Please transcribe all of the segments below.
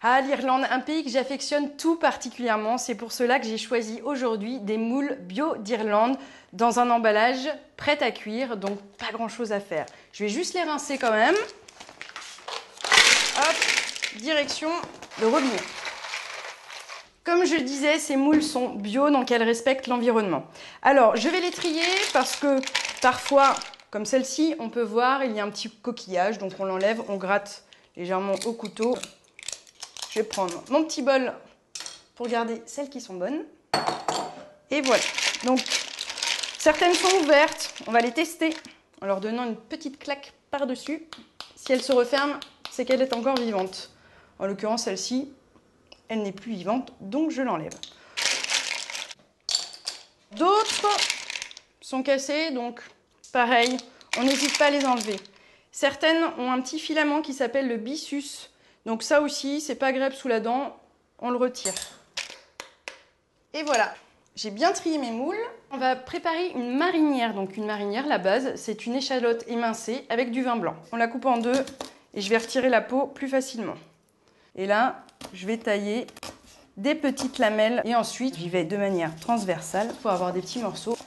Ah, l'Irlande, un pays que j'affectionne tout particulièrement. C'est pour cela que j'ai choisi aujourd'hui des moules bio d'Irlande dans un emballage prêt à cuire, donc pas grand chose à faire. Je vais juste les rincer quand même. Hop, direction le robinet. Comme je le disais, ces moules sont bio, donc elles respectent l'environnement. Alors, je vais les trier parce que parfois, comme celle-ci, on peut voir, il y a un petit coquillage, donc on l'enlève, on gratte légèrement au couteau. Je vais prendre mon petit bol pour garder celles qui sont bonnes. Et voilà. Donc, certaines sont ouvertes. On va les tester en leur donnant une petite claque par-dessus. Si elle se referme, c'est qu'elle est encore vivante. En l'occurrence, celle-ci, elle n'est plus vivante, donc je l'enlève. D'autres sont cassées, donc pareil, on n'hésite pas à les enlever. Certaines ont un petit filament qui s'appelle le byssus. Donc ça aussi, c'est pas agréable sous la dent, on le retire. Et voilà, j'ai bien trié mes moules. On va préparer une marinière. Donc une marinière, la base, c'est une échalote émincée avec du vin blanc. On la coupe en deux et je vais retirer la peau plus facilement. Et là, je vais tailler des petites lamelles et ensuite, j'y vais de manière transversale pour avoir des petits morceaux.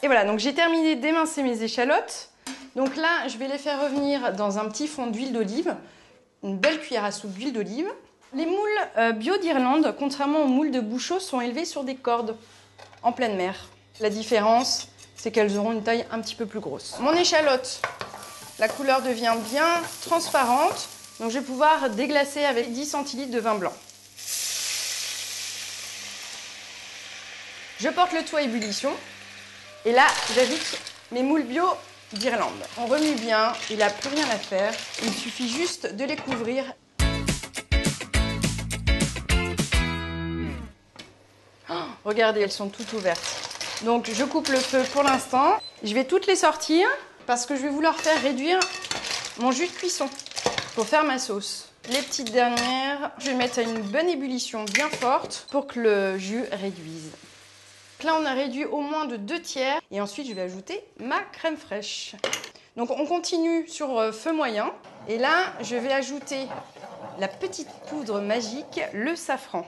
Et voilà, donc j'ai terminé d'émincer mes échalotes. Donc là, je vais les faire revenir dans un petit fond d'huile d'olive, une belle cuillère à soupe d'huile d'olive. Les moules bio d'Irlande, contrairement aux moules de Bouchot, sont élevés sur des cordes en pleine mer. La différence, c'est qu'elles auront une taille un petit peu plus grosse. Mon échalote, la couleur devient bien transparente, donc je vais pouvoir déglacer avec 10 centilitres de vin blanc. Je porte le tout à ébullition et là, j'ajoute mes moules bio d'Irlande. On remue bien, il n'y a plus rien à faire, il suffit juste de les couvrir. Oh, regardez, elles sont toutes ouvertes. Donc je coupe le feu pour l'instant. Je vais toutes les sortir parce que je vais vouloir faire réduire mon jus de cuisson pour faire ma sauce. Les petites dernières, je vais mettre à une bonne ébullition bien forte pour que le jus réduise. Là, on a réduit au moins de 2/3 et ensuite, je vais ajouter ma crème fraîche. Donc, on continue sur feu moyen et là, je vais ajouter la petite poudre magique, le safran.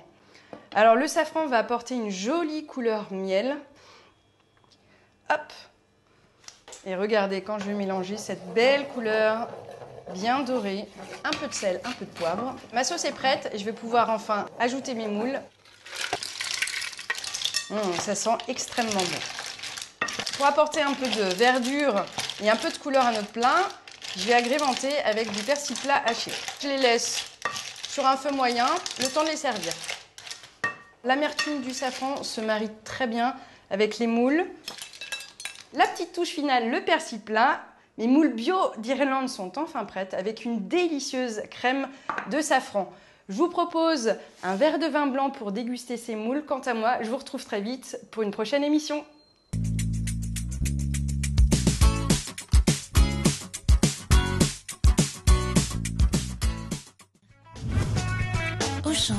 Alors, le safran va apporter une jolie couleur miel. Hop! Et regardez, quand je vais mélanger cette belle couleur bien dorée, un peu de sel, un peu de poivre. Ma sauce est prête et je vais pouvoir enfin ajouter mes moules. Ça sent extrêmement bon. Pour apporter un peu de verdure et un peu de couleur à notre plat, je vais agrémenter avec du persil plat haché. Je les laisse sur un feu moyen, le temps de les servir. L'amertume du safran se marie très bien avec les moules. La petite touche finale, le persil plat. Mes moules bio d'Irlande sont enfin prêtes avec une délicieuse crème de safran. Je vous propose un verre de vin blanc pour déguster ces moules. Quant à moi, je vous retrouve très vite pour une prochaine émission. Auchan.